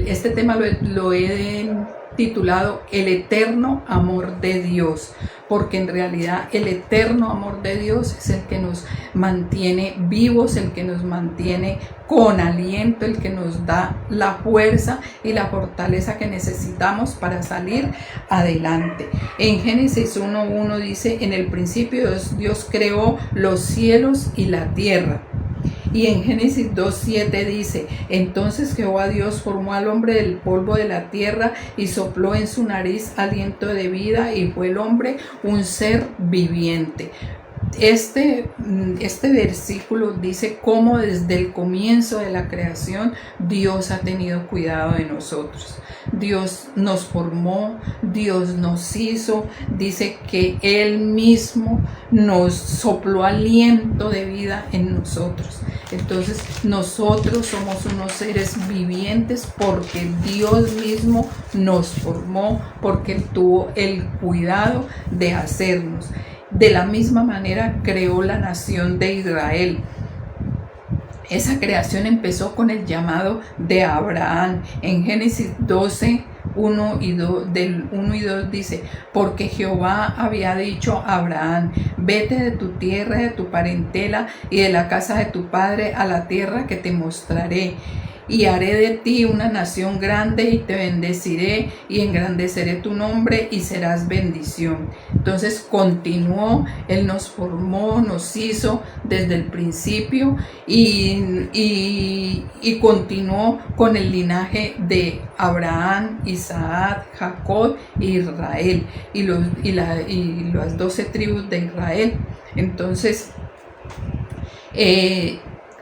Este tema lo he titulado El eterno amor de Dios, porque en realidad el eterno amor de Dios es el que nos mantiene vivos, el que nos mantiene con aliento, el que nos da la fuerza y la fortaleza que necesitamos para salir adelante. En Génesis 1:1 dice: en el principio Dios creó los cielos y la tierra. Y en Génesis 2:7 dice: entonces Jehová Dios formó al hombre del polvo de la tierra y sopló en su nariz aliento de vida, y fue el hombre un ser viviente. Este versículo dice cómo desde el comienzo de la creación Dios ha tenido cuidado de nosotros. Dios nos formó, Dios nos hizo, dice que Él mismo nos sopló aliento de vida en nosotros. Entonces nosotros somos unos seres vivientes porque Dios mismo nos formó, porque Él tuvo el cuidado de hacernos. De la misma manera creó la nación de Israel. Esa creación empezó con el llamado de Abraham. En Génesis 12, 1 y 2 dice: porque Jehová había dicho a Abraham: vete de tu tierra, de tu parentela y de la casa de tu padre a la tierra que te mostraré. Y haré de ti una nación grande y te bendeciré y engrandeceré tu nombre y serás bendición. Entonces continuó, Él nos formó, nos hizo desde el principio y continuó con el linaje de Abraham, Isaac, Jacob e Israel y las 12 tribus de Israel. Entonces,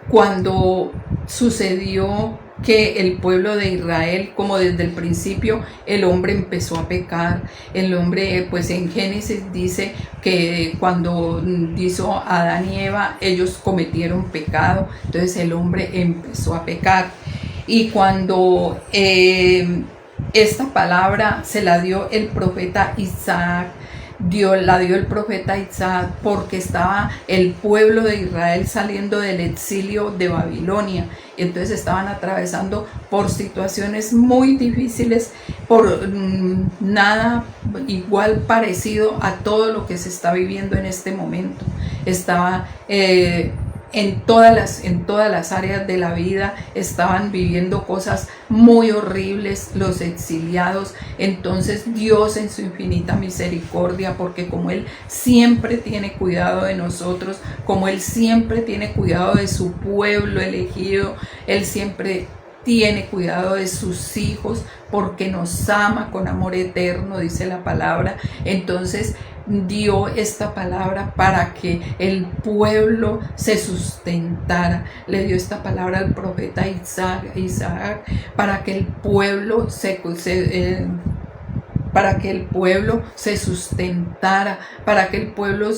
cuando sucedió que el pueblo de Israel, como desde el principio el hombre empezó a pecar, el hombre, pues en Génesis dice que cuando hizo Adán y Eva, ellos cometieron pecado, entonces el hombre empezó a pecar. Y cuando esta palabra se la dio el profeta Isaac, la dio el profeta Isaac, porque estaba el pueblo de Israel saliendo del exilio de Babilonia. Entonces estaban atravesando por situaciones muy difíciles, por nada igual parecido a todo lo que se está viviendo en este momento. Estaba en todas las áreas de la vida estaban viviendo cosas muy horribles los exiliados. Entonces Dios, en su infinita misericordia, porque como Él siempre tiene cuidado de nosotros, como Él siempre tiene cuidado de su pueblo elegido, Él siempre tiene cuidado de sus hijos, porque nos ama con amor eterno, dice la palabra. Entonces dio esta palabra para que el pueblo se sustentara. Le dio esta palabra al profeta Isaac para que el pueblo para que el pueblo se sustentara, para que el pueblo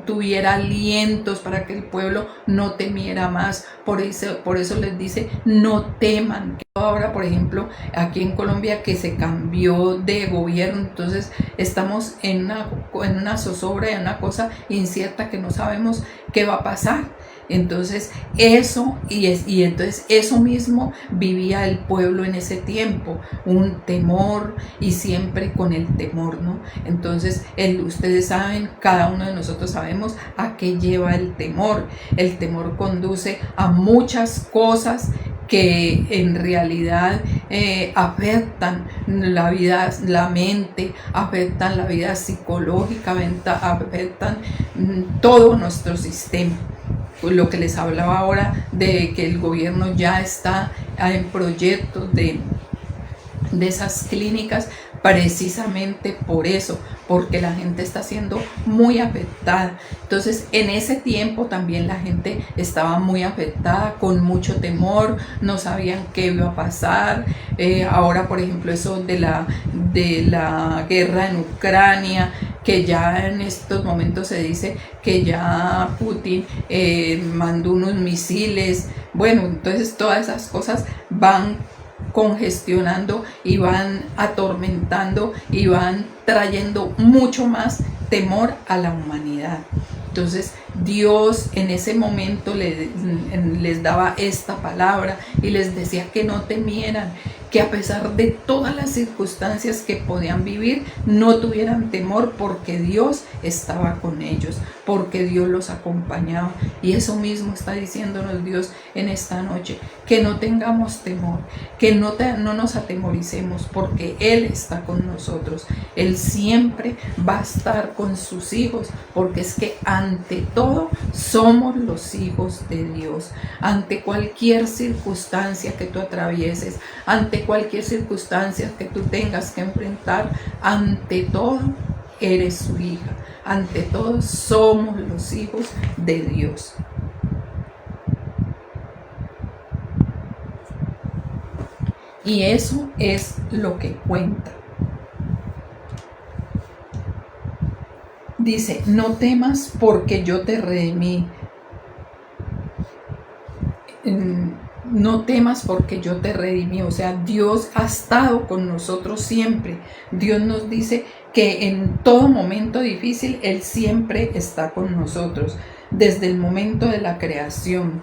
tuviera alientos, para que el pueblo no temiera más. Por eso les dice: no teman. Ahora, por ejemplo, aquí en Colombia, que se cambió de gobierno, entonces estamos en una zozobra, en una cosa incierta que no sabemos qué va a pasar. Entonces entonces eso mismo vivía el pueblo en ese tiempo, un temor, y siempre con el temor, ¿no? Entonces ustedes saben, cada uno de nosotros sabemos a qué lleva el temor. El temor conduce a muchas cosas que en realidad afectan la vida, la mente, afectan la vida psicológica, afectan todo nuestro sistema. Lo que les hablaba ahora de que el gobierno ya está en proyectos de esas clínicas, precisamente por eso, porque la gente está siendo muy afectada. Entonces en ese tiempo también la gente estaba muy afectada, con mucho temor, no sabían qué iba a pasar. Ahora, por ejemplo, eso de la guerra en Ucrania, que ya en estos momentos se dice que ya Putin mandó unos misiles. Bueno, entonces todas esas cosas van congestionando y van atormentando y van trayendo mucho más temor a la humanidad. Entonces Dios en ese momento les daba esta palabra y les decía que no temieran, que a pesar de todas las circunstancias que podían vivir, no tuvieran temor, porque Dios estaba con ellos, porque Dios los acompañaba. Y eso mismo está diciéndonos Dios en esta noche, que no tengamos temor, que no nos atemoricemos, porque Él está con nosotros. Él siempre va a estar con sus hijos, porque es que ante todo somos los hijos de Dios. Ante cualquier circunstancia que tú atravieses, ante cualquier circunstancia que tú tengas que enfrentar, ante todo eres su hija, ante todo somos los hijos de Dios. Y eso es lo que cuenta. Dice, no temas porque yo te redimí. No temas porque yo te redimí. O sea, Dios ha estado con nosotros siempre. Dios nos dice que en todo momento difícil Él siempre está con nosotros, desde el momento de la creación.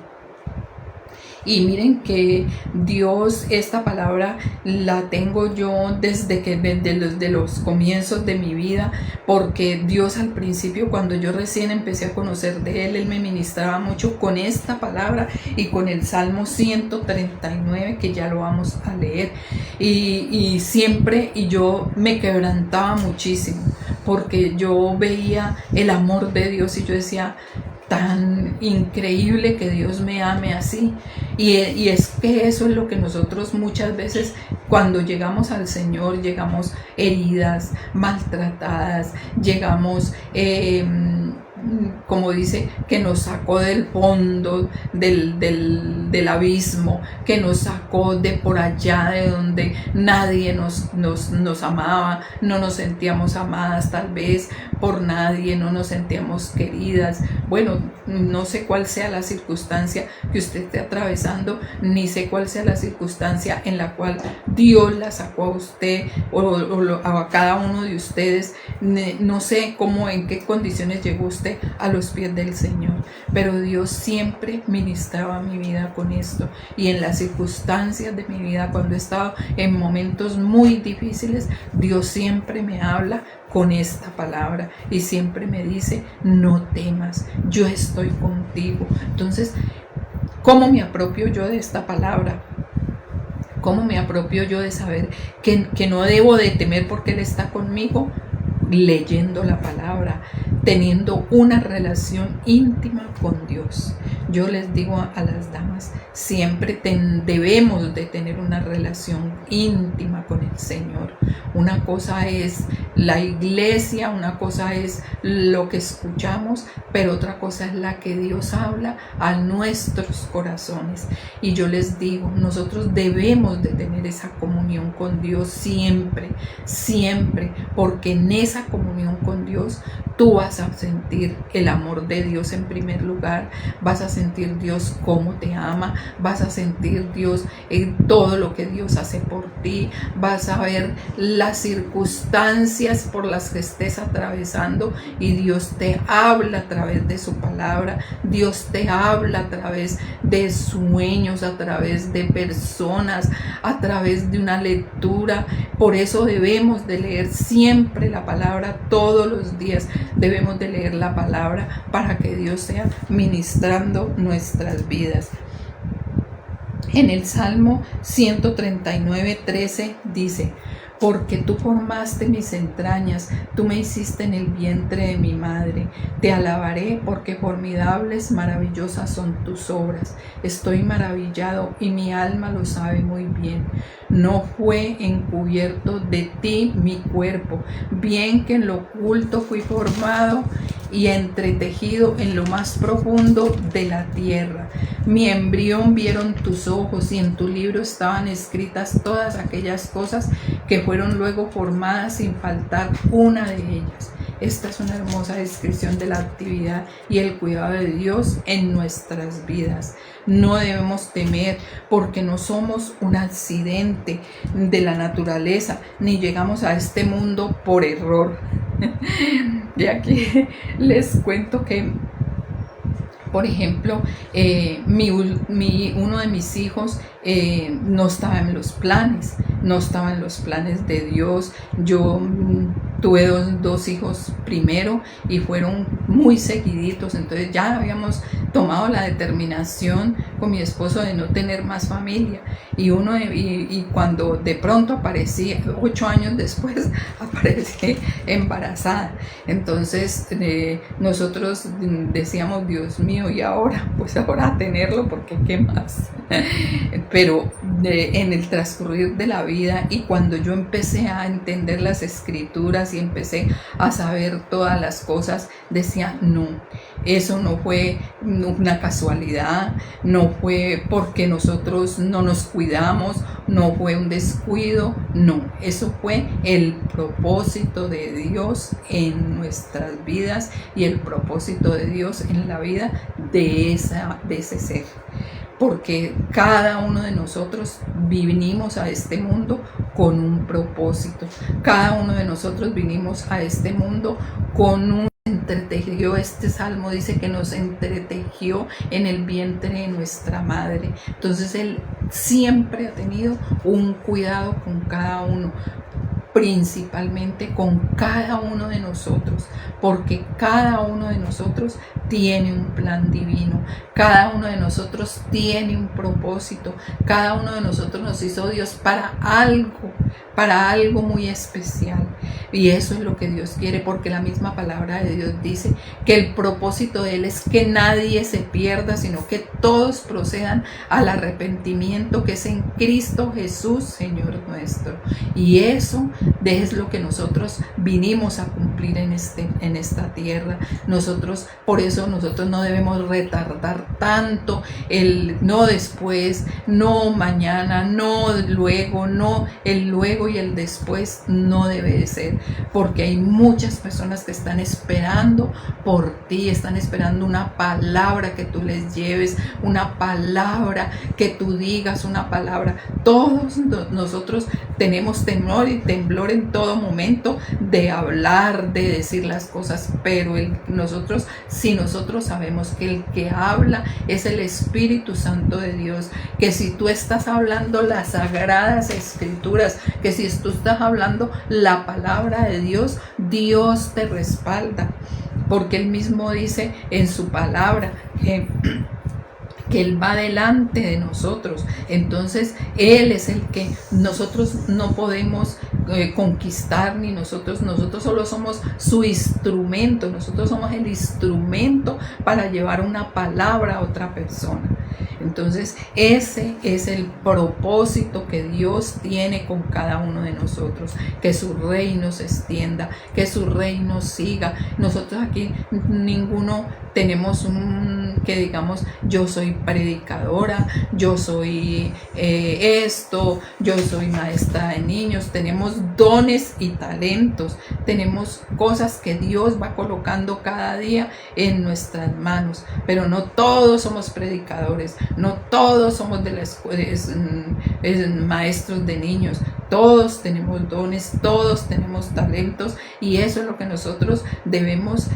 Y miren que Dios, esta palabra la tengo yo desde los comienzos de mi vida, porque Dios al principio, cuando yo recién empecé a conocer de Él me ministraba mucho con esta palabra y con el Salmo 139, que ya lo vamos a leer. Y siempre, y yo me quebrantaba muchísimo, porque yo veía el amor de Dios y yo decía, tan increíble que Dios me ame así. Y es que eso es lo que nosotros muchas veces cuando llegamos al Señor, llegamos heridas, maltratadas, llegamos como dice, que nos sacó del fondo del abismo, que nos sacó de por allá de donde nadie nos amaba, no nos sentíamos amadas tal vez por nadie, no nos sentíamos queridas. Bueno, no sé cuál sea la circunstancia que usted esté atravesando, ni sé cuál sea la circunstancia en la cual Dios la sacó a usted o a cada uno de ustedes. No sé cómo, en qué condiciones llegó usted a los pies del Señor, pero Dios siempre ministraba mi vida con esto. Y en las circunstancias de mi vida, cuando he estado en momentos muy difíciles, Dios siempre me habla con esta palabra y siempre me dice, no temas, yo estoy contigo. Entonces, ¿cómo me apropio yo de esta palabra? ¿Cómo me apropio yo de saber que no debo de temer porque Él está conmigo? Leyendo la palabra, teniendo una relación íntima con Dios. Yo les digo a las damas, siempre debemos de tener una relación íntima con el Señor. Una cosa es la iglesia, una cosa es lo que escuchamos, pero otra cosa es la que Dios habla a nuestros corazones. Y yo les digo, nosotros debemos de tener esa comunión con Dios siempre, siempre, porque en esa comunión con Dios tú vas a sentir el amor de Dios en primer lugar, vas a sentir Dios cómo te ama, vas a sentir Dios en todo lo que Dios hace por ti, vas a ver las circunstancias por las que estés atravesando y Dios te habla a través de su palabra, Dios te habla a través de sueños, a través de personas, a través de una lectura. Por eso debemos de leer siempre la palabra, todos los días debemos de leer la palabra para que Dios sea ministrando nuestras vidas. En el Salmo 139:13 dice, porque tú formaste mis entrañas, tú me hiciste en el vientre de mi madre. Te alabaré porque formidables, maravillosas son tus obras. Estoy maravillado y mi alma lo sabe muy bien. No fue encubierto de ti mi cuerpo, bien que en lo oculto fui formado y entretejido en lo más profundo de la tierra. Mi embrión vieron tus ojos y en tu libro estaban escritas todas aquellas cosas que fueron luego formadas sin faltar una de ellas. Esta es una hermosa descripción de la actividad y el cuidado de Dios en nuestras vidas. No debemos temer porque no somos un accidente de la naturaleza, ni llegamos a este mundo por error. Y aquí les cuento que, por ejemplo, uno de mis hijos no estaba en los planes, no estaba en los planes de Dios. Yo tuve dos hijos primero y fueron muy seguiditos, entonces ya habíamos tomado la determinación con mi esposo de no tener más familia, y cuando de pronto aparecí, 8 años después, aparecí embarazada. Entonces nosotros decíamos, Dios mío, y ahora, pues ahora a tenerlo, porque qué más. Pero en el transcurrir de la vida, y cuando yo empecé a entender las escrituras y empecé a saber todas las cosas, decía, no, eso no fue una casualidad, no fue porque nosotros no nos cuidamos, no fue un descuido, no, eso fue el propósito de Dios en nuestras vidas y el propósito de Dios en la vida de ese ser. Porque cada uno de nosotros vinimos a este mundo con un propósito. Cada uno de nosotros vinimos a este mundo con un entretejió. Este salmo dice que nos entretejió en el vientre de nuestra madre. Entonces Él siempre ha tenido un cuidado con cada uno, principalmente con cada uno de nosotros, porque cada uno de nosotros tiene un plan divino, cada uno de nosotros tiene un propósito, cada uno de nosotros nos hizo Dios para algo muy especial, y eso es lo que Dios quiere, porque la misma palabra de Dios dice que el propósito de Él es que nadie se pierda, sino que todos procedan al arrepentimiento que es en Cristo Jesús, Señor nuestro. Y eso es lo que nosotros vinimos a cumplir en esta tierra. Por eso nosotros no debemos retardar tanto el no después, no mañana, no luego, no el luego y el después no debe de ser, porque hay muchas personas que están esperando por ti, están esperando una palabra que tú les lleves, una palabra que tú digas, una palabra. Todos nosotros tenemos temor y temblor en todo momento de hablar, de decir las cosas, pero si nosotros sabemos que el que habla es el Espíritu Santo de Dios, que si tú estás hablando las sagradas escrituras, que si tú estás hablando la palabra de Dios, Dios te respalda, porque Él mismo dice en su palabra que Él va delante de nosotros. Entonces Él es el que nosotros no podemos conquistar, ni nosotros solo somos su instrumento, nosotros somos el instrumento para llevar una palabra a otra persona. Entonces ese es el propósito que Dios tiene con cada uno de nosotros, que su reino se extienda, que su reino siga. Nosotros aquí ninguno tenemos que digamos, yo soy predicadora, yo soy yo soy maestra de niños. Tenemos dones y talentos, tenemos cosas que Dios va colocando cada día en nuestras manos, pero no todos somos predicadores, no todos somos de la escuela, maestros de niños. Todos tenemos dones, todos tenemos talentos, y eso es lo que nosotros debemos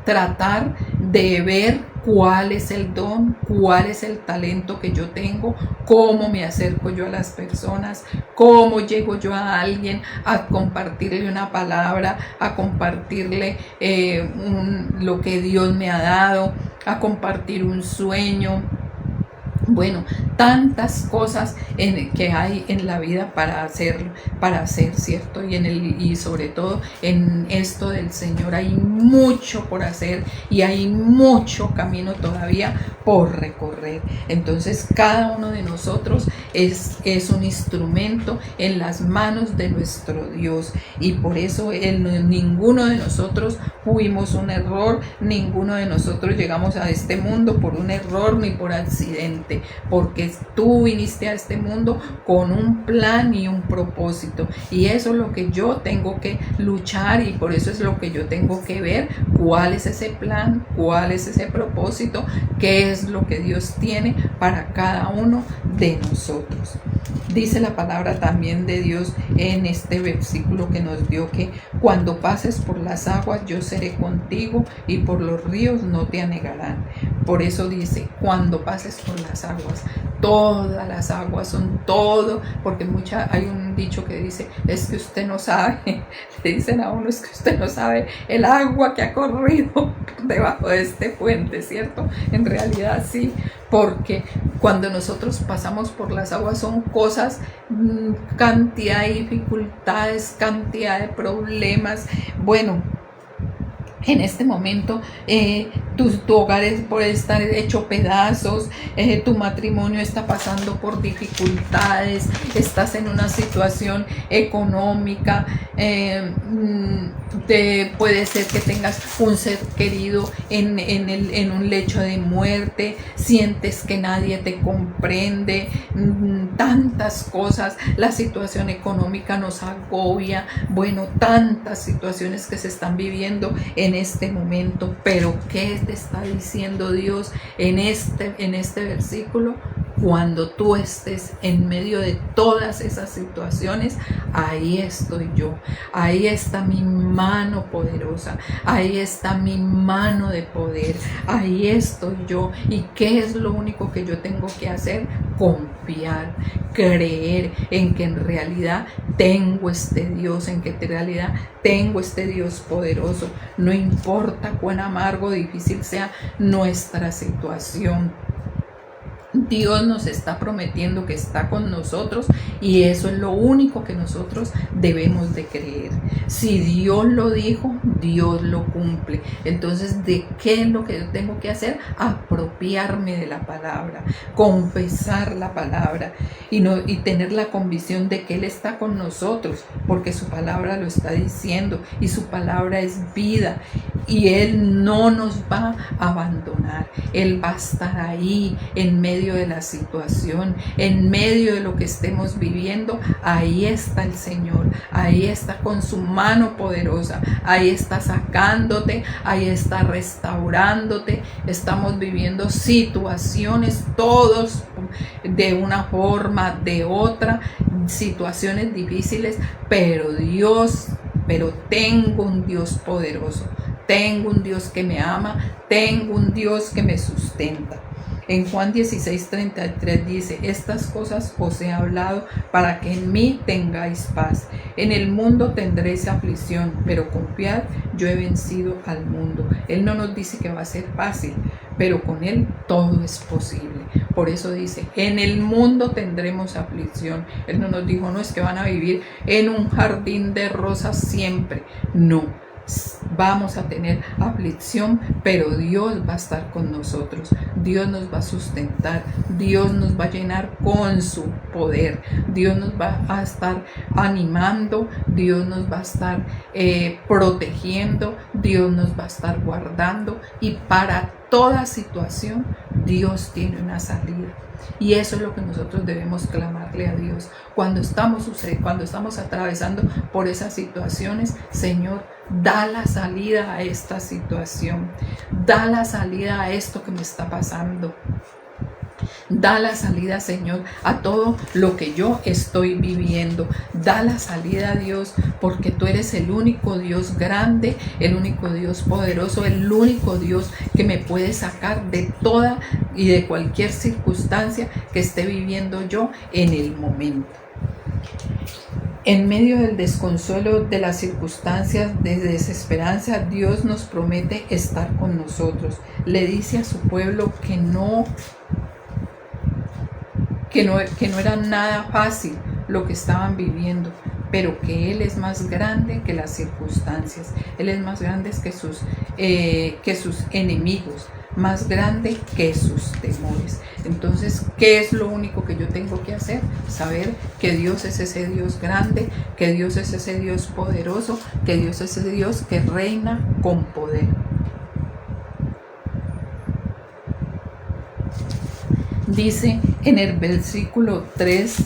tratar de ver. ¿Cuál es el don? ¿Cuál es el talento que yo tengo? ¿Cómo me acerco yo a las personas? ¿Cómo llego yo a alguien a compartirle una palabra, a compartirle lo que Dios me ha dado, a compartir un sueño? Bueno, tantas cosas que hay en la vida para hacer, ¿cierto? Y sobre todo en esto del Señor hay mucho por hacer y hay mucho camino todavía por recorrer. Entonces cada uno de nosotros es un instrumento en las manos de nuestro Dios, y por eso ninguno de nosotros fuimos un error, ninguno de nosotros llegamos a este mundo por un error ni por accidente. porque tú viniste a este mundo con un plan y un propósito, y eso es lo que yo tengo que luchar, y por eso es lo que yo tengo que ver, cuál es ese plan, cuál es ese propósito, qué es lo que Dios tiene para cada uno de nosotros. Dice la palabra también de Dios en este versículo que nos dio que cuando pases por las aguas yo seré contigo y por los ríos no te anegarán. Por eso dice, cuando pases por las aguas, todas las aguas son todo, porque hay un dicho que dice, es que usted no sabe, le dicen a uno, es que usted no sabe el agua que ha corrido debajo de este puente, ¿cierto? En realidad sí, porque cuando nosotros pasamos por las aguas son cosas, cantidad de dificultades, cantidad de problemas. Bueno, en este momento tu hogar puede estar hecho pedazos, tu matrimonio está pasando por dificultades, estás en una situación económica, puede ser que tengas un ser querido en un lecho de muerte, sientes que nadie te comprende, tantas cosas, la situación económica nos agobia, bueno, tantas situaciones que se están viviendo en este momento, pero ¿qué te está diciendo Dios en este versículo? Cuando tú estés en medio de todas esas situaciones, ahí estoy yo, ahí está mi mano poderosa, ahí está mi mano de poder, ahí estoy yo. ¿Y qué es lo único que yo tengo que hacer? Confiar, creer en que en realidad tengo este Dios, en que en realidad tengo este Dios poderoso. No importa cuán amargo o difícil sea nuestra situación, Dios nos está prometiendo que está con nosotros, y eso es lo único que nosotros debemos de creer. Si Dios lo dijo, Dios lo cumple. Entonces, ¿de qué es lo que yo tengo que hacer? Apropiarme de la palabra, confesar la palabra y tener la convicción de que Él está con nosotros, porque su palabra lo está diciendo y su palabra es vida, y Él no nos va a abandonar. Él va a estar ahí en medio de la situación, en medio de lo que estemos viviendo. Ahí está el Señor, ahí está con su mano poderosa, ahí está sacándote, ahí está restaurándote. Estamos viviendo situaciones todos de una forma, de otra, situaciones difíciles, pero tengo un Dios poderoso, tengo un Dios que me ama, tengo un Dios que me sustenta. En Juan 16:33 dice, estas cosas os he hablado para que en mí tengáis paz. En el mundo tendréis aflicción, pero confiad, yo he vencido al mundo. Él no nos dice que va a ser fácil, pero con Él todo es posible. Por eso dice, en el mundo tendremos aflicción. Él no nos dijo, no es que van a vivir en un jardín de rosas siempre. No. Vamos a tener aflicción, pero Dios va a estar con nosotros. Dios nos va a sustentar, Dios nos va a llenar con su poder, Dios nos va a estar animando, Dios nos va a estar protegiendo, Dios nos va a estar guardando, y para toda situación Dios tiene una salida. Y eso es lo que nosotros debemos clamarle a Dios cuando estamos atravesando por esas situaciones. Señor, da la salida a esta situación, da la salida a esto que me está pasando. Da la salida, Señor, a todo lo que yo estoy viviendo. Da la salida, Dios, porque tú eres el único Dios grande, el único Dios poderoso, el único Dios que me puede sacar de toda y de cualquier circunstancia que esté viviendo yo en el momento. En medio del desconsuelo de las circunstancias de desesperanza, Dios nos promete estar con nosotros. Le dice a su pueblo que no era nada fácil lo que estaban viviendo, pero que Él es más grande que las circunstancias. Él es más grande que sus enemigos, más grande que sus temores. Entonces, ¿qué es lo único que yo tengo que hacer? Saber que Dios es ese Dios grande, que Dios es ese Dios poderoso, que Dios es ese Dios que reina con poder. Dice en el versículo 3,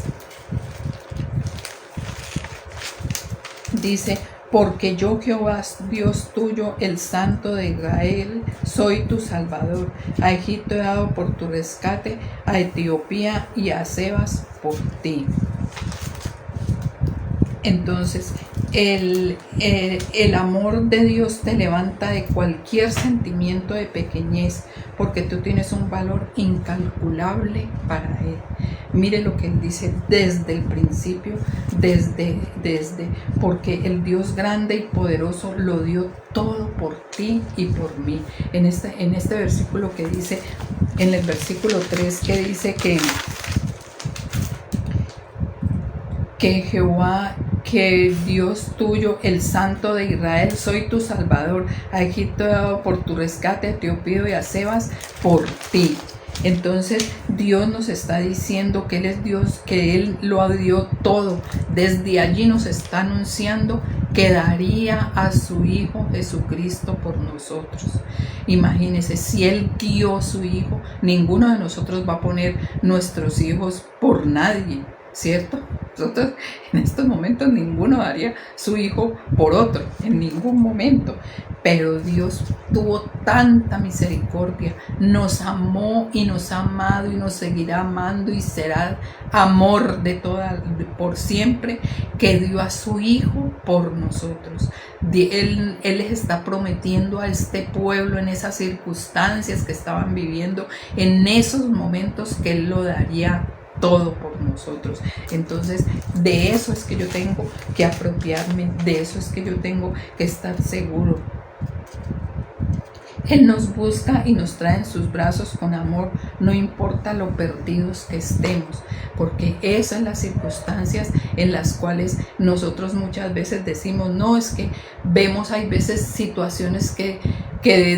dice: porque yo, Jehová, Dios tuyo, el Santo de Israel, soy tu Salvador. A Egipto he dado por tu rescate, a Etiopía y a Sebas por ti. Entonces, el amor de Dios te levanta de cualquier sentimiento de pequeñez, porque tú tienes un valor incalculable para Él. Mire lo que Él dice desde el principio, porque el Dios grande y poderoso lo dio todo por ti y por mí. En este versículo que dice, en el versículo 3, que dice que Jehová, que Dios tuyo, el Santo de Israel, soy tu Salvador. A Egipto he dado por tu rescate, a Etiopía y a Sebas por ti. Entonces Dios nos está diciendo que Él es Dios, que Él lo dio todo. Desde allí nos está anunciando que daría a su Hijo Jesucristo por nosotros. Imagínense, si Él dio a su Hijo, ninguno de nosotros va a poner nuestros hijos por nadie, ¿cierto? Nosotros en estos momentos ninguno daría su hijo por otro, en ningún momento. Pero Dios tuvo tanta misericordia, nos amó y nos ha amado y nos seguirá amando y será amor por siempre, que dio a su Hijo por nosotros. Él les está prometiendo a este pueblo en esas circunstancias que estaban viviendo, en esos momentos, que Él lo daría todo por nosotros. Entonces, de eso es que yo tengo que apropiarme, de eso es que yo tengo que estar seguro. Él nos busca y nos trae en sus brazos con amor, no importa lo perdidos que estemos, porque esas son las circunstancias en las cuales nosotros muchas veces decimos, no, es que vemos, hay veces situaciones que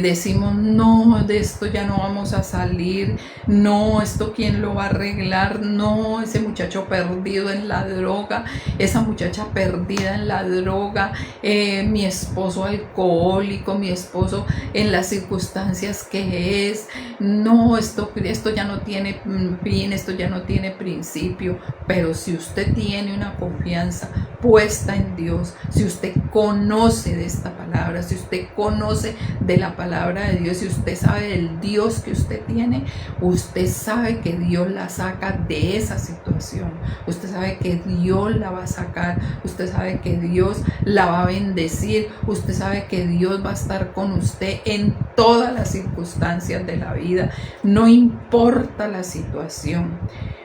decimos, no, de esto ya no vamos a salir, no, esto quién lo va a arreglar, no, ese muchacho perdido en la droga, esa muchacha perdida en la droga, mi esposo alcohólico, mi esposo en las circunstancias que es, no, esto ya no tiene fin, esto ya no tiene principio. Pero si usted tiene una confianza puesta en Dios, si usted conoce de esta palabra, si usted conoce de la palabra de Dios, si usted sabe del Dios que usted tiene, usted sabe que Dios la saca de esa situación, usted sabe que Dios la va a sacar, usted sabe que Dios la va a bendecir, usted sabe que Dios va a estar con usted en todas las circunstancias de la vida, no importa la situación.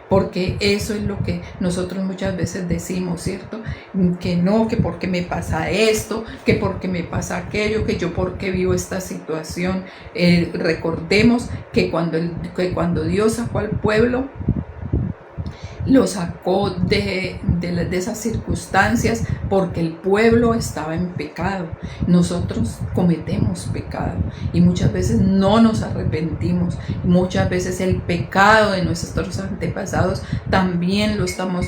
Porque eso es lo que nosotros muchas veces decimos, ¿cierto? Que no, que porque me pasa esto, que porque me pasa aquello, que yo porque vivo esta situación. Recordemos que cuando Dios sacó al pueblo, lo sacó de esas circunstancias porque el pueblo estaba en pecado. Nosotros cometemos pecado y muchas veces no nos arrepentimos. Muchas veces el pecado de nuestros antepasados también lo estamos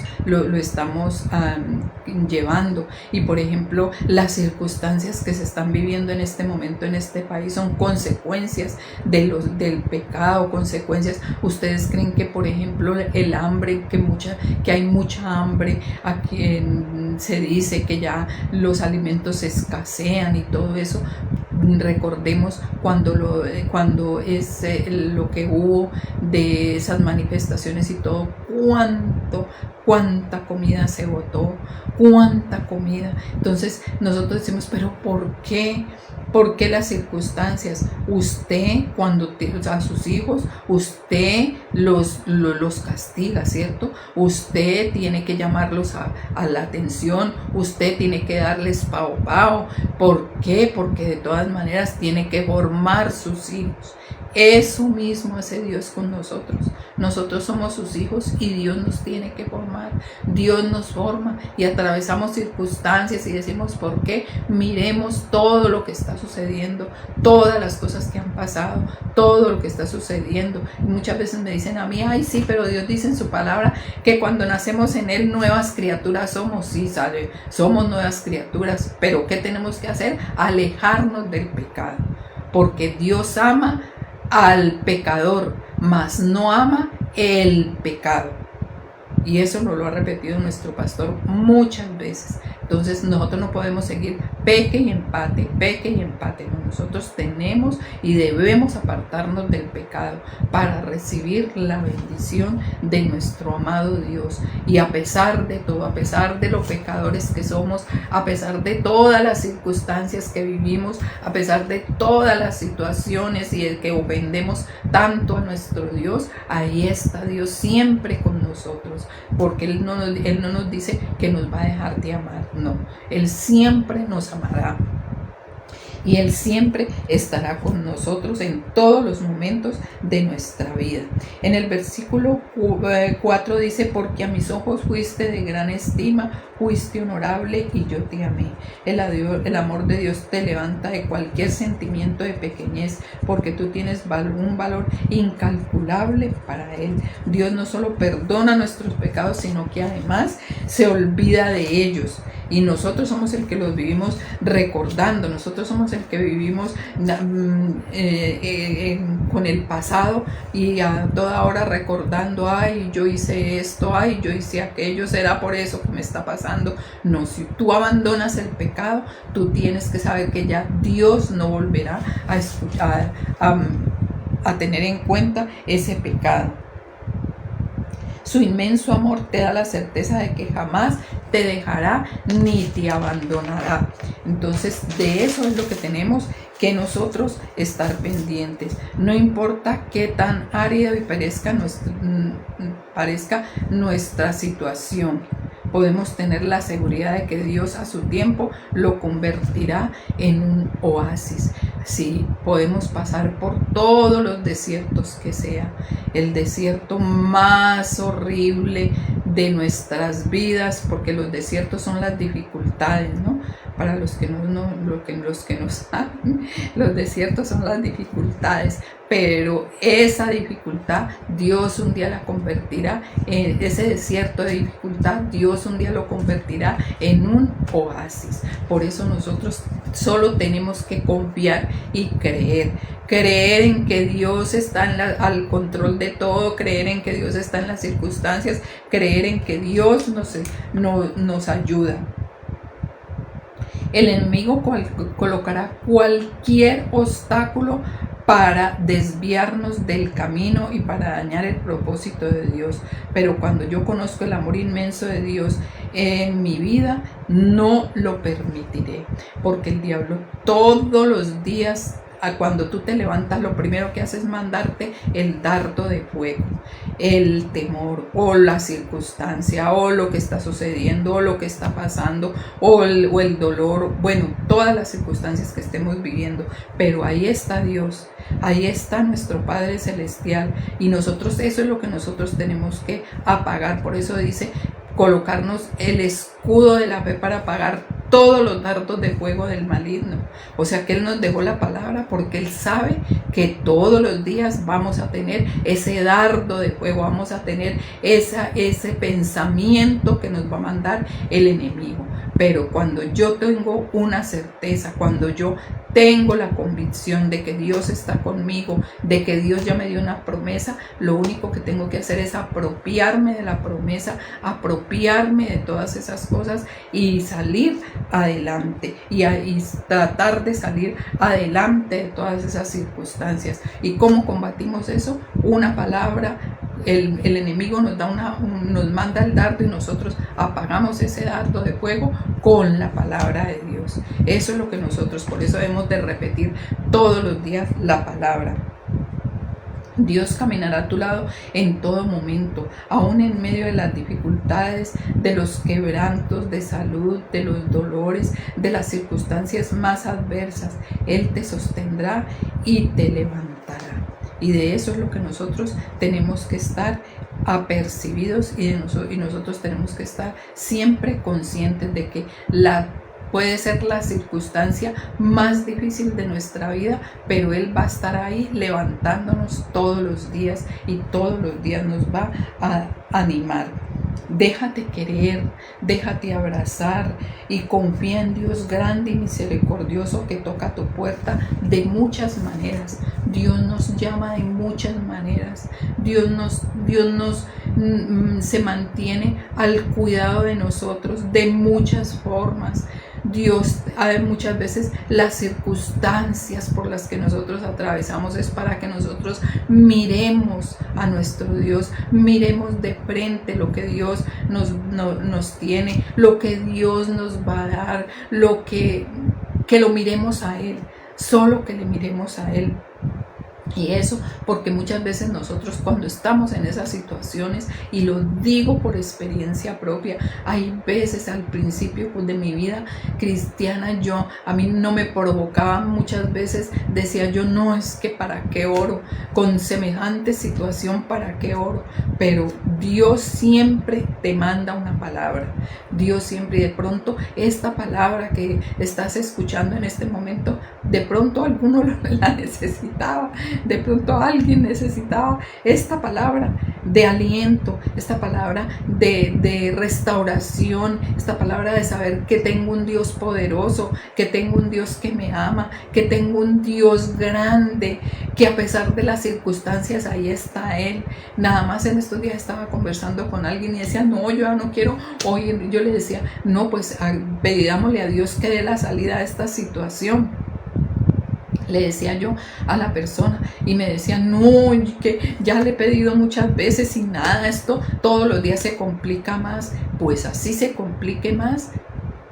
llevando. Y por ejemplo, las circunstancias que se están viviendo en este momento en este país son consecuencias del pecado, consecuencias. ¿Ustedes creen que, por ejemplo, el hambre, que hay mucha hambre, aquí se dice que ya los alimentos escasean y todo eso? Recordemos cuando es lo que hubo de esas manifestaciones y todo, cuánta comida se botó, cuánta comida. Entonces nosotros decimos, pero ¿por qué? ¿Por qué las circunstancias? Usted, cuando a sus hijos, usted los castiga, ¿cierto? Usted tiene que llamarlos a la atención, usted tiene que darles pao. ¿Por qué? Porque de todas maneras tiene que formar sus hijos. Eso mismo hace Dios con nosotros. Nosotros somos sus hijos y Dios nos tiene que formar. Dios nos forma y atravesamos circunstancias y decimos, ¿por qué? Miremos todo lo que está sucediendo, todas las cosas que han pasado, todo lo que está sucediendo. Y muchas veces me dicen a mí, ay sí, pero Dios dice en su palabra que cuando nacemos en Él nuevas criaturas somos. Sí, somos nuevas criaturas, pero ¿qué tenemos que hacer? Alejarnos del pecado, porque Dios ama al pecador, mas no ama el pecado. Y eso nos lo ha repetido nuestro pastor muchas veces. Entonces nosotros no podemos seguir peque y empate, peque y empate. No, nosotros tenemos y debemos apartarnos del pecado para recibir la bendición de nuestro amado Dios. Y a pesar de todo, a pesar de los pecadores que somos, a pesar de todas las circunstancias que vivimos, a pesar de todas las situaciones y de que ofendemos tanto a nuestro Dios, ahí está Dios siempre con nosotros. Porque Él no nos dice que nos va a dejar de amar, no, Él siempre nos amará y Él siempre estará con nosotros en todos los momentos de nuestra vida. En el versículo 4 dice: porque a mis ojos fuiste de gran estima, fuiste honorable y yo te amé. El amor de Dios te levanta de cualquier sentimiento de pequeñez, porque tú tienes un valor incalculable para Él. Dios no solo perdona nuestros pecados, sino que además se olvida de ellos. Y nosotros somos el que los vivimos recordando, nosotros somos el que vivimos con el pasado y a toda hora recordando: ay, yo hice esto, ay, yo hice aquello, será por eso que me está pasando. No, si tú abandonas el pecado, tú tienes que saber que ya Dios no volverá a tener en cuenta ese pecado. Su inmenso amor te da la certeza de que jamás te dejará ni te abandonará. Entonces, de eso es lo que tenemos que nosotros estar pendientes. No importa qué tan árida y parezca nuestra situación, podemos tener la seguridad de que Dios a su tiempo lo convertirá en un oasis. Sí, podemos pasar por todos los desiertos que sea, el desierto más horrible de nuestras vidas, porque los desiertos son las dificultades, ¿no? Para los que no saben, los desiertos son las dificultades, pero esa dificultad Dios un día la convertirá en ese desierto de dificultad, Dios un día lo convertirá en un oasis. Por eso nosotros solo tenemos que confiar y creer en que Dios está al control de todo, creer en que Dios está en las circunstancias, creer en que Dios nos ayuda. El enemigo colocará cualquier obstáculo para desviarnos del camino y para dañar el propósito de Dios. Pero cuando yo conozco el amor inmenso de Dios en mi vida, no lo permitiré, porque el diablo todos los días, cuando tú te levantas, lo primero que hace es mandarte el dardo de fuego, el temor o la circunstancia o lo que está sucediendo o lo que está pasando o el dolor, bueno, todas las circunstancias que estemos viviendo. Pero ahí está Dios, ahí está nuestro Padre Celestial, y nosotros, eso es lo que nosotros tenemos que apagar. Por eso dice: colocarnos el escudo de la fe para apagar todos los dardos de fuego del maligno. O sea que Él nos dejó la palabra porque Él sabe que todos los días vamos a tener ese dardo de fuego, vamos a tener ese pensamiento que nos va a mandar el enemigo. Pero cuando yo tengo una certeza, cuando yo tengo la convicción de que Dios está conmigo, de que Dios ya me dio una promesa, lo único que tengo que hacer es apropiarme de la promesa, apropiarme de todas esas cosas y salir adelante y tratar de salir adelante de todas esas circunstancias. ¿Y cómo combatimos eso? Una palabra. El enemigo nos manda el dardo y nosotros apagamos ese dardo de fuego con la palabra de Dios. Eso es lo que nosotros, por eso debemos de repetir todos los días la palabra. Dios caminará a tu lado en todo momento, aún en medio de las dificultades, de los quebrantos de salud, de los dolores, de las circunstancias más adversas. Él te sostendrá y te levantará. Y de eso es lo que nosotros tenemos que estar apercibidos, y nosotros tenemos que estar siempre conscientes de que puede ser la circunstancia más difícil de nuestra vida, pero Él va a estar ahí levantándonos todos los días y todos los días nos va a animar. Déjate querer, déjate abrazar y confía en Dios grande y misericordioso que toca tu puerta de muchas maneras. Dios nos llama de muchas maneras. Dios se mantiene al cuidado de nosotros de muchas formas. Dios, muchas veces las circunstancias por las que nosotros atravesamos es para que nosotros miremos a nuestro Dios, miremos de frente lo que Dios nos tiene, lo que Dios nos va a dar, que lo miremos a Él, solo que le miremos a Él. Y eso porque muchas veces nosotros cuando estamos en esas situaciones, y lo digo por experiencia propia, hay veces al principio de mi vida cristiana a mí no me provocaba, muchas veces decía yo, no, es que para qué oro, con semejante situación para qué oro, pero Dios siempre te manda una palabra, Dios siempre, y de pronto esta palabra que estás escuchando en este momento, de pronto alguno la necesitaba. De pronto alguien necesitaba esta palabra de aliento, esta palabra de restauración, esta palabra de saber que tengo un Dios poderoso, que tengo un Dios que me ama, que tengo un Dios grande, que a pesar de las circunstancias ahí está Él. Nada más en estos días estaba conversando con alguien y decía, no, yo ya no quiero oír. Yo le decía, no, pues pidámosle a Dios que dé la salida a esta situación. Le decía yo a la persona y me decía, no, que ya le he pedido muchas veces y nada, esto todos los días se complica más. Pues así se complique más,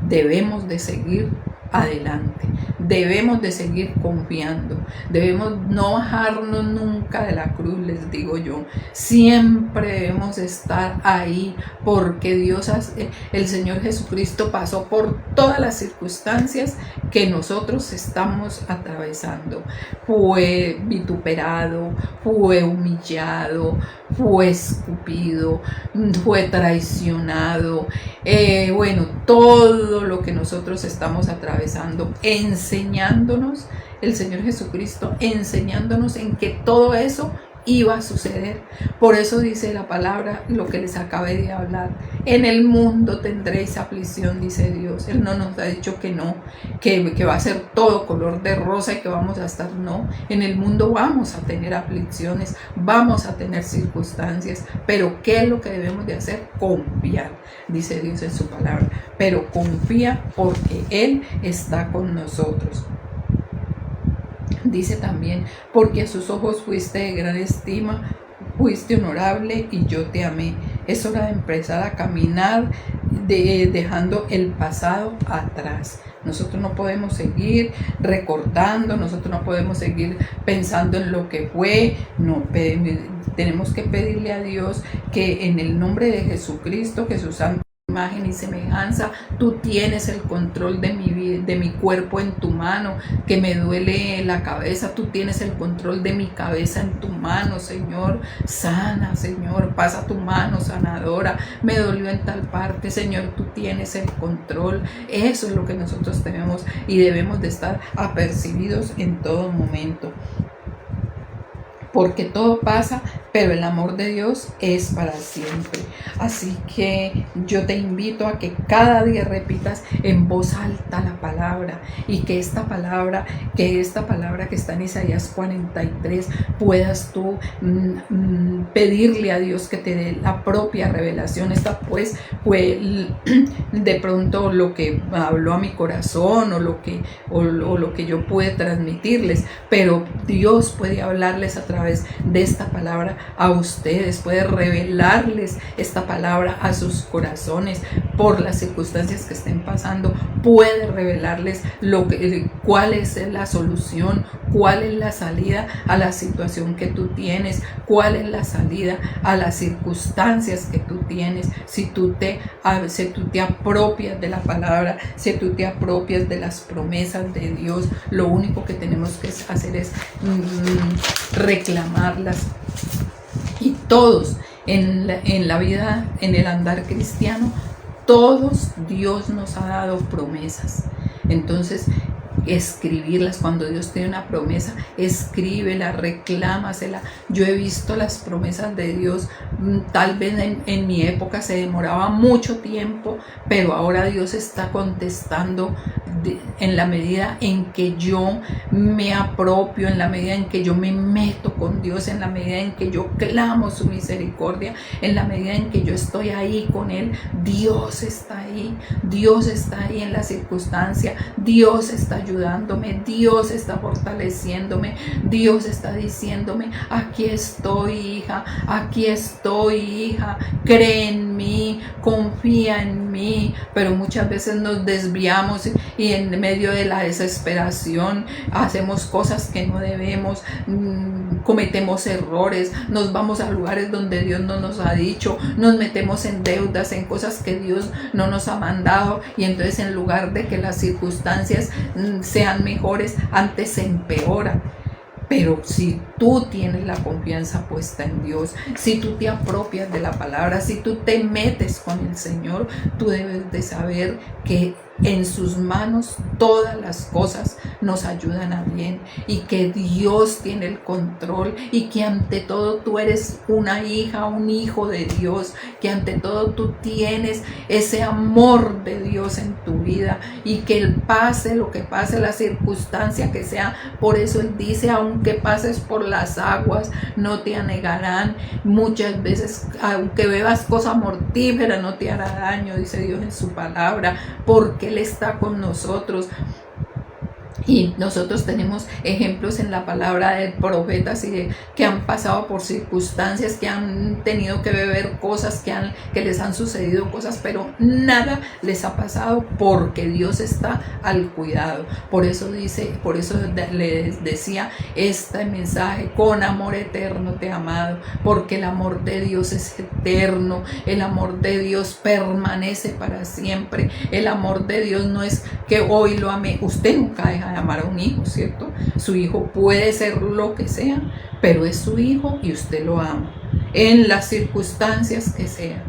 debemos de seguir adelante, debemos de seguir confiando, debemos no bajarnos nunca de la cruz, les digo yo, siempre debemos estar ahí, porque el Señor Jesucristo pasó por todas las circunstancias que nosotros estamos atravesando. Fue vituperado, fue humillado, fue escupido, fue traicionado, bueno, todo lo que nosotros estamos atravesando, enseñándonos, el Señor Jesucristo enseñándonos en que todo eso iba a suceder. Por eso dice la palabra, lo que les acabé de hablar, en el mundo tendréis aflicción, dice Dios. Él no nos ha dicho que no, que va a ser todo color de rosa y que vamos a estar, no, en el mundo vamos a tener aflicciones, vamos a tener circunstancias, pero ¿qué es lo que debemos de hacer? Confiar, dice Dios en su palabra, pero confía porque Él está con nosotros. Dice también, porque a sus ojos fuiste de gran estima, fuiste honorable y yo te amé. Es hora de empezar a caminar dejando el pasado atrás. Nosotros no podemos seguir recortando, nosotros no podemos seguir pensando en lo que fue. No, tenemos que pedirle a Dios que en el nombre de Jesucristo, que su santo imagen y semejanza, tú tienes el control de mi vida, de mi cuerpo en tu mano, que me duele la cabeza, tú tienes el control de mi cabeza en tu mano, Señor, sana, Señor, pasa tu mano sanadora, me dolió en tal parte, Señor, tú tienes el control. Eso es lo que nosotros tenemos y debemos de estar apercibidos en todo momento, porque todo pasa, pero el amor de Dios es para siempre. Así que yo te invito a que cada día repitas en voz alta la palabra, y que esta palabra que está en Isaías 43, puedas tú pedirle a Dios que te dé la propia revelación. Esta pues fue de pronto lo que habló a mi corazón, o lo que yo pude transmitirles, pero Dios puede hablarles a través de esta palabra a ustedes, puede revelarles esta palabra a sus corazones por las circunstancias que estén pasando, puede revelarles cuál es la solución, cuál es la salida a la situación que tú tienes, cuál es la salida a las circunstancias que tú tienes, si tú te apropias de la palabra, si tú te apropias de las promesas de Dios. Lo único que tenemos que hacer es reclamarlas. Y todos en la vida, en el andar cristiano, todos Dios nos ha dado promesas. Entonces, escribirlas. Cuando Dios tiene una promesa, escríbela, reclámasela. Yo he visto las promesas de Dios, tal vez en mi época se demoraba mucho tiempo, pero ahora Dios está contestando en la medida en que yo me apropio, en la medida en que yo me meto con Dios, en la medida en que yo clamo su misericordia, en la medida en que yo estoy ahí con Él. Dios está ahí, Dios está ahí en la circunstancia, Dios está ayudándome, Dios está fortaleciéndome, Dios está diciéndome: aquí estoy, hija, aquí estoy, hija, cree en mí, confía en mí. Pero muchas veces nos desviamos y en medio de la desesperación hacemos cosas que no debemos, cometemos errores, nos vamos a lugares donde Dios no nos ha dicho, nos metemos en deudas, en cosas que Dios no nos ha mandado, y entonces en lugar de que las circunstancias sean mejores, antes se empeoran. Pero si tú tienes la confianza puesta en Dios, si tú te apropias de la palabra, si tú te metes con el Señor, tú debes de saber que en sus manos todas las cosas nos ayudan a bien, y que Dios tiene el control, y que ante todo tú eres una hija, un hijo de Dios, que ante todo tú tienes ese amor de Dios en tu vida, y que pase lo que pase, la circunstancia que sea. Por eso Él dice: aunque pases por las aguas, no te anegarán. Muchas veces, aunque bebas cosa mortífera, no te hará daño, dice Dios en su palabra, porque Él está con nosotros. Y nosotros tenemos ejemplos en la palabra de profetas que han pasado por circunstancias, que han tenido que beber cosas, que les han sucedido cosas, pero nada les ha pasado porque Dios está al cuidado. Por eso les decía este mensaje: con amor eterno te he amado, porque el amor de Dios es eterno, el amor de Dios permanece para siempre. El amor de Dios no es que hoy lo amé. Usted nunca deja de amar a un hijo, ¿cierto? Su hijo puede ser lo que sea, pero es su hijo y usted lo ama en las circunstancias que sean.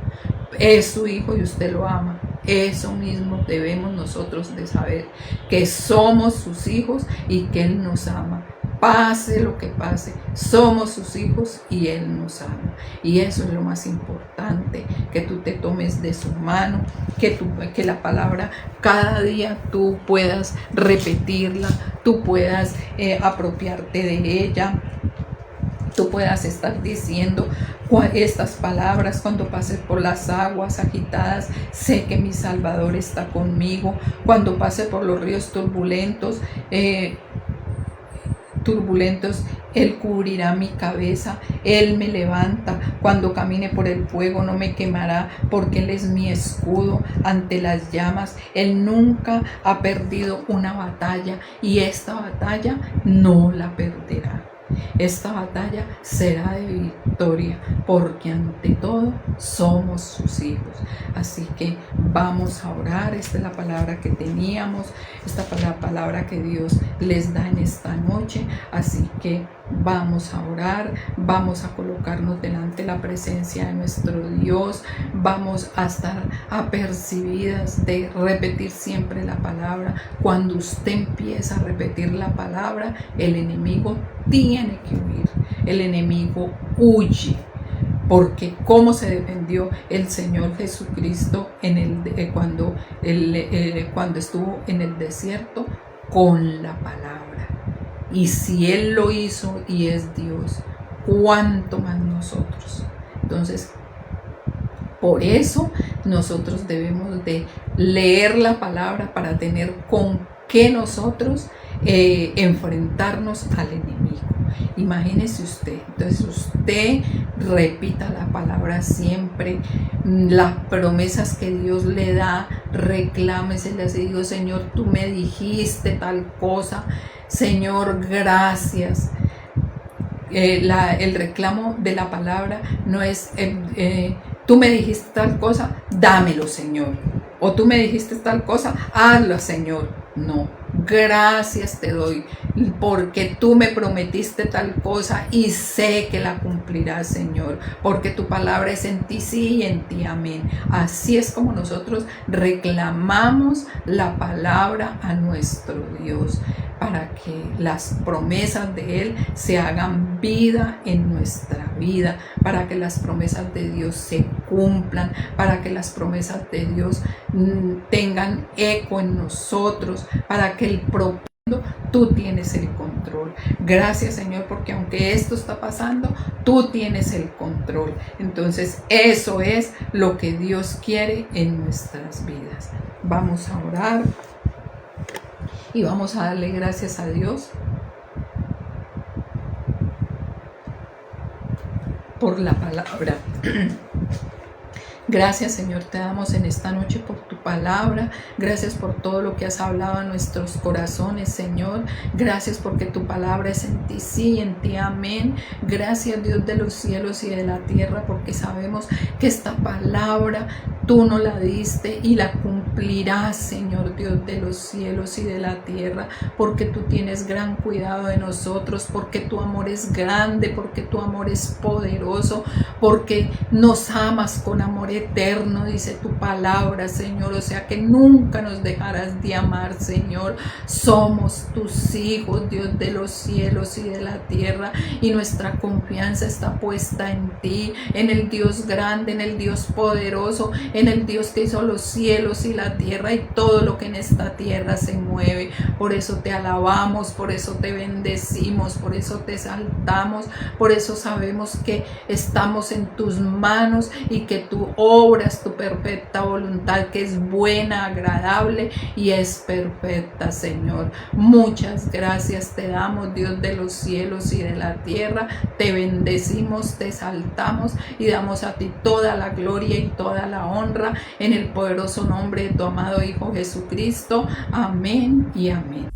Es su hijo y usted lo ama. Eso mismo debemos nosotros de saber, que somos sus hijos y que Él nos ama. Pase lo que pase, somos sus hijos y Él nos ama. Y eso es lo más importante, que tú te tomes de su mano, que la palabra cada día tú puedas repetirla, tú puedas apropiarte de ella, tú puedas estar diciendo estas palabras: cuando pase por las aguas agitadas, sé que mi Salvador está conmigo. Cuando pase por los ríos turbulentos, Él cubrirá mi cabeza, Él me levanta. Cuando camine por el fuego no me quemará, porque Él es mi escudo ante las llamas. Él nunca ha perdido una batalla, y esta batalla no la perderá. Esta batalla será de victoria, porque ante todo somos sus hijos. Así que vamos a orar. Esta es la palabra que teníamos, esta es la palabra que Dios les da en esta noche. Así que vamos a orar, vamos a colocarnos delante de la presencia de nuestro Dios, vamos a estar apercibidas de repetir siempre la palabra. Cuando usted empieza a repetir la palabra, el enemigo tiene que huir, el enemigo huye. Porque cómo se defendió el Señor Jesucristo cuando estuvo en el desierto, con la palabra. Y si Él lo hizo y es Dios, ¿cuánto más nosotros? Entonces, por eso nosotros debemos de leer la palabra para tener con qué nosotros enfrentarnos al enemigo. Imagínese usted. Entonces usted repita la palabra siempre, las promesas que Dios le da, reclámeselas y digo: Señor, tú me dijiste tal cosa, Señor, gracias. El reclamo de la palabra no es tú me dijiste tal cosa, dámelo, Señor. O tú me dijiste tal cosa, hazlo, Señor. No, Gracias te doy porque tú me prometiste tal cosa y sé que la cumplirás, Señor, porque tu palabra es en ti sí y en ti amén. Así es como nosotros reclamamos la palabra a nuestro Dios, para que las promesas de Él se hagan vida en nuestra vida, para que las promesas de Dios se cumplan, para que las promesas de Dios tengan eco en nosotros, para que el propósito, tú tienes el control. Gracias, Señor, porque aunque esto está pasando, tú tienes el control. Entonces eso es lo que Dios quiere en nuestras vidas. Vamos a orar y vamos a darle gracias a Dios por la palabra. Gracias, Señor, te damos en esta noche por tu palabra. Gracias por todo lo que has hablado a nuestros corazones, Señor. Gracias porque tu palabra es en ti sí y en ti amén. Gracias, Dios de los cielos y de la tierra, porque sabemos que esta palabra tú nos la diste y la cumplirás, Señor Dios de los cielos y de la tierra, porque tú tienes gran cuidado de nosotros, porque tu amor es grande, porque tu amor es poderoso, porque nos amas con amor eterno, dice tu palabra, Señor. O sea que nunca nos dejarás de amar, Señor. Somos tus hijos, Dios de los cielos y de la tierra, y nuestra confianza está puesta en ti, en el Dios grande, en el Dios poderoso, en el Dios que hizo los cielos y la tierra y todo lo que en esta tierra se mueve. Por eso te alabamos, por eso te bendecimos, por eso te exaltamos, por eso sabemos que estamos en tus manos y que tú obras tu perfecta voluntad, que es buena, agradable y es perfecta, Señor. Muchas gracias te damos, Dios de los cielos y de la tierra. Te bendecimos, te exaltamos y damos a ti toda la gloria y toda la honra en el poderoso nombre de tu amado Hijo Jesucristo. Amén y amén.